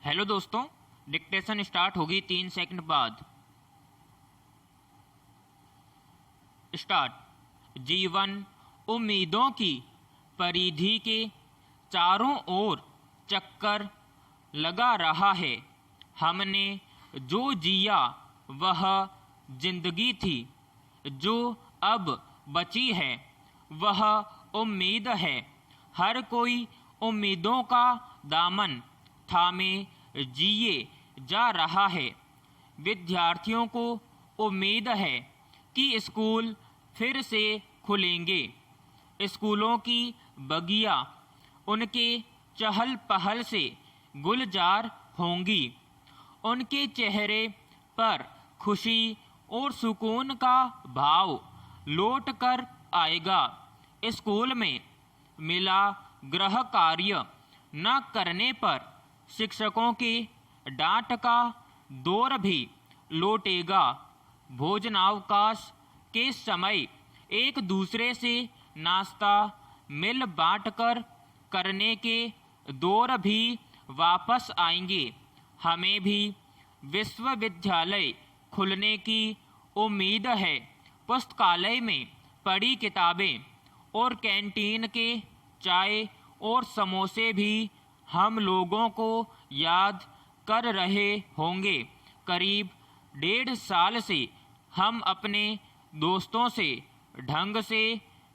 Hello दोस्तों, dictation start होगी 3 second बाद। स्टार्ट। जीवन उम्मीदों की परिधि के चारों ओर चक्कर लगा रहा है। हमने जो जिया वह जिंदगी थी, जो अब बची है वह उम्मीद है। हर कोई उम्मीदों का दामन थामे जिए जा रहा है। विद्यार्थियों को उम्मीद है कि स्कूल फिर से खुलेंगे। स्कूलों की बगिया उनके चहल पहल से गुलजार होंगी। उनके चेहरे पर खुशी और सुकून का भाव लौट कर आएगा। स्कूल में मिला गृह कार्य न करने पर शिक्षकों की डांट का दौर भी लौटेगा। भोजनावकाश के समय एक दूसरे से नाश्ता मिल बांट कर करने के दौर भी वापस आएंगे। हमें भी विश्वविद्यालय खुलने की उम्मीद है। पुस्तकालय में पढ़ी किताबें और कैंटीन के चाय और समोसे भी हम लोगों को याद कर रहे होंगे। करीब 1.5 साल से हम अपने दोस्तों से ढंग से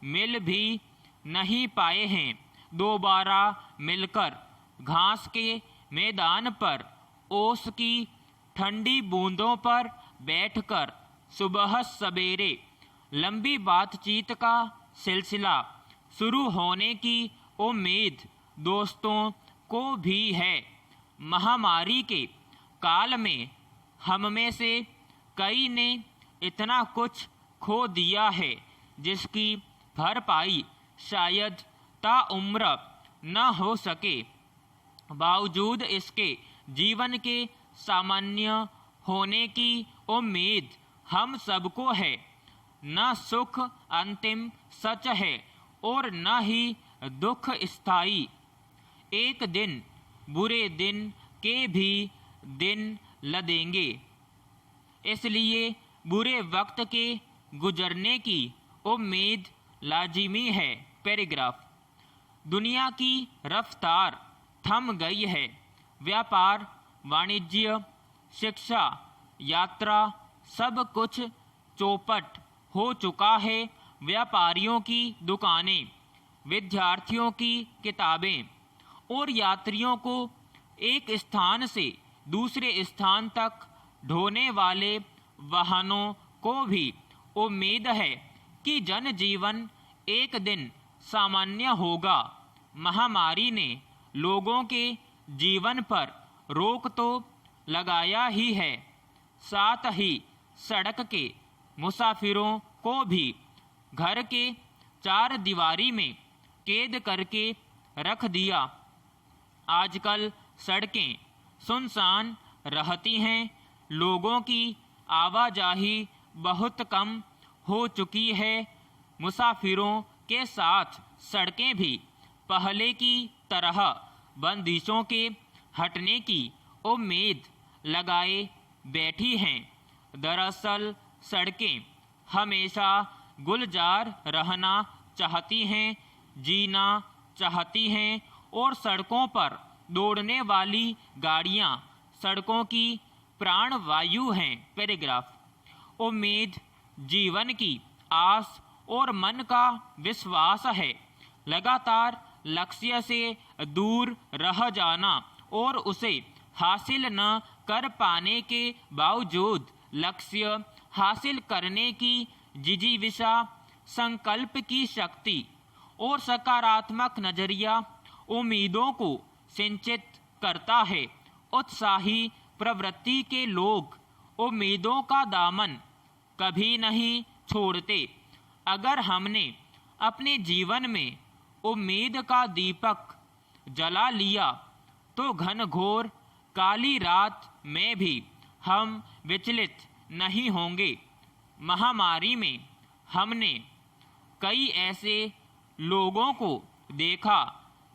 मिल भी नहीं पाए हैं। दोबारा मिलकर घास के मैदान पर ओस की ठंडी बूंदों पर बैठकर सुबह सवेरे लंबी बातचीत का सिलसिला शुरू होने की उम्मीद दोस्तों को भी है। महामारी के काल में हम में से कई ने इतना कुछ खो दिया है जिसकी भरपाई शायद ताउम्र न हो सके। बावजूद इसके जीवन के सामान्य होने की उम्मीद हम सबको है। न सुख अंतिम सच है और न ही दुख स्थायी। एक दिन बुरे दिन के भी दिन लदेंगे, इसलिए बुरे वक्त के गुजरने की उम्मीद लाजिमी है। पैराग्राफ। दुनिया की रफ्तार थम गई है। व्यापार, वाणिज्य, शिक्षा, यात्रा सब कुछ चौपट हो चुका है। व्यापारियों की दुकानें, विद्यार्थियों की किताबें और यात्रियों को एक स्थान से दूसरे स्थान तक ढोने वाले वाहनों को भी उम्मीद है कि जनजीवन एक दिन सामान्य होगा। महामारी ने लोगों के जीवन पर रोक तो लगाया ही है, साथ ही सड़क के मुसाफिरों को भी घर के चार दीवारी में कैद करके रख दिया। आजकल सड़कें सुनसान रहती हैं। लोगों की आवाजाही बहुत कम हो चुकी है। मुसाफिरों के साथ सड़कें भी पहले की तरह बंदिशों के हटने की उम्मीद लगाए बैठी हैं। दरअसल सड़कें हमेशा गुलजार रहना चाहती हैं, जीना चाहती हैं और सड़कों पर दौड़ने वाली गाड़ियां सड़कों की प्राण वायु हैं। पैराग्राफ। उम्मीद जीवन की आस और मन का विश्वास है। लगातार लक्ष्य से दूर रह जाना और उसे हासिल न कर पाने के बावजूद लक्ष्य हासिल करने की जिजीविषा, संकल्प की शक्ति और सकारात्मक नजरिया उम्मीदों को सिंचित करता है। उत्साही प्रवृत्ति के लोग उम्मीदों का दामन कभी नहीं छोड़ते। अगर हमने अपने जीवन में उम्मीद का दीपक जला लिया तो घनघोर काली रात में भी हम विचलित नहीं होंगे। महामारी में हमने कई ऐसे लोगों को देखा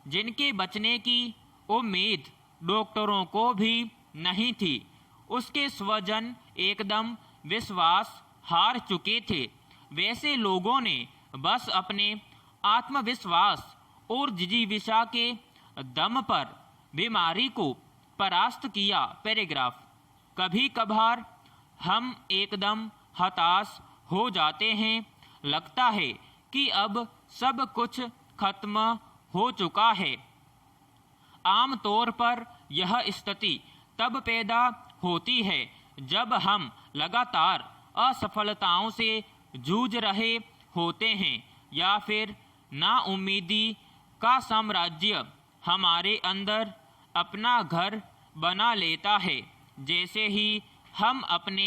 जिनके बचने की उम्मीद डॉक्टरों को भी नहीं थी। उसके स्वजन एकदम विश्वास हार चुके थे। वैसे लोगों ने बस अपने आत्मविश्वास और जिजीविषा के दम पर बीमारी को परास्त किया। पैराग्राफ। कभी कभार हम एकदम हताश हो जाते हैं। लगता है कि अब सब कुछ खत्म हो चुका है। आमतौर पर यह स्थिति तब पैदा होती है जब हम लगातार असफलताओं से जूझ रहे होते हैं या फिर नाउम्मीदी का साम्राज्य हमारे अंदर अपना घर बना लेता है। जैसे ही हम अपने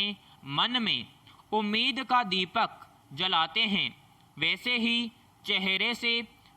मन में उम्मीद का दीपक जलाते हैं, वैसे ही चेहरे से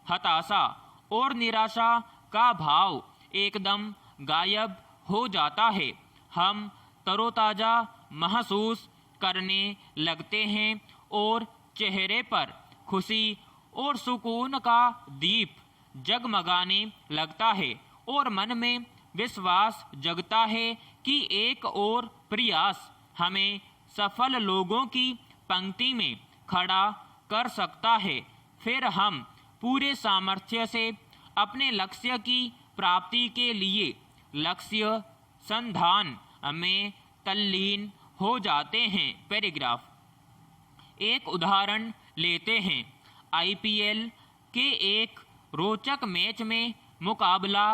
हताशा और निराशा का भाव एकदम गायब हो जाता है। हम तरोताज़ा महसूस करने लगते हैं और चेहरे पर खुशी और सुकून का दीप जगमगाने लगता है और मन में विश्वास जगता है कि एक और प्रयास हमें सफल लोगों की पंक्ति में खड़ा कर सकता है। फिर हम पूरे सामर्थ्य से अपने लक्ष्य की प्राप्ति के लिए लक्ष्य संधान में तल्लीन हो जाते हैं। पैराग्राफ। एक उदाहरण लेते हैं। आईपीएल के एक रोचक मैच में मुकाबला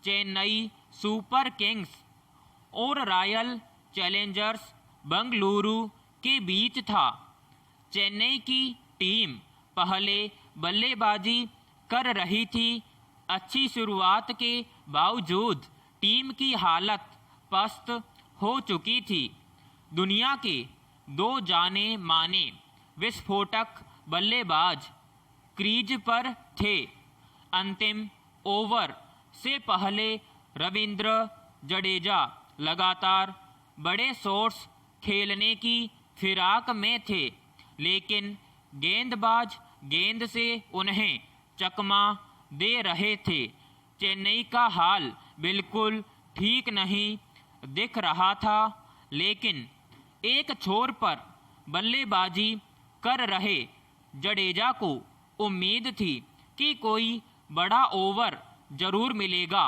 चेन्नई सुपर किंग्स और रॉयल चैलेंजर्स बेंगलुरु के बीच था। चेन्नई की टीम पहले बल्लेबाजी कर रही थी। अच्छी शुरुआत के बावजूद टीम की हालत पस्त हो चुकी थी। दुनिया के दो जाने माने विस्फोटक बल्लेबाज क्रीज पर थे। अंतिम ओवर से पहले रविंद्र जडेजा लगातार बड़े शॉट्स खेलने की फिराक में थे, लेकिन गेंदबाज गेंद से उन्हें चकमा दे रहे थे। चेन्नई का हाल बिल्कुल ठीक नहीं दिख रहा था, लेकिन एक छोर पर बल्लेबाजी कर रहे जडेजा को उम्मीद थी कि कोई बड़ा ओवर जरूर मिलेगा।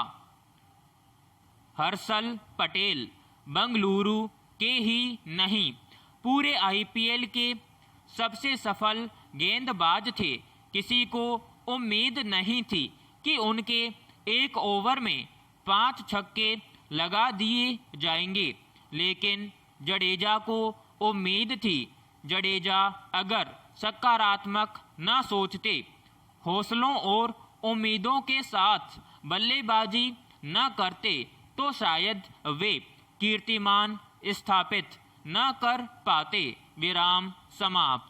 हर्षल पटेल बेंगलुरु के ही नहीं, पूरे आईपीएल के सबसे सफल गेंदबाज थे। किसी को उम्मीद नहीं थी कि उनके एक ओवर में 5 छक्के लगा दिए जाएंगे, लेकिन जडेजा को उम्मीद थी। जडेजा अगर सकारात्मक न सोचते, हौसलों और उम्मीदों के साथ बल्लेबाजी न करते, तो शायद वे कीर्तिमान स्थापित न कर पाते। विराम समाप्त।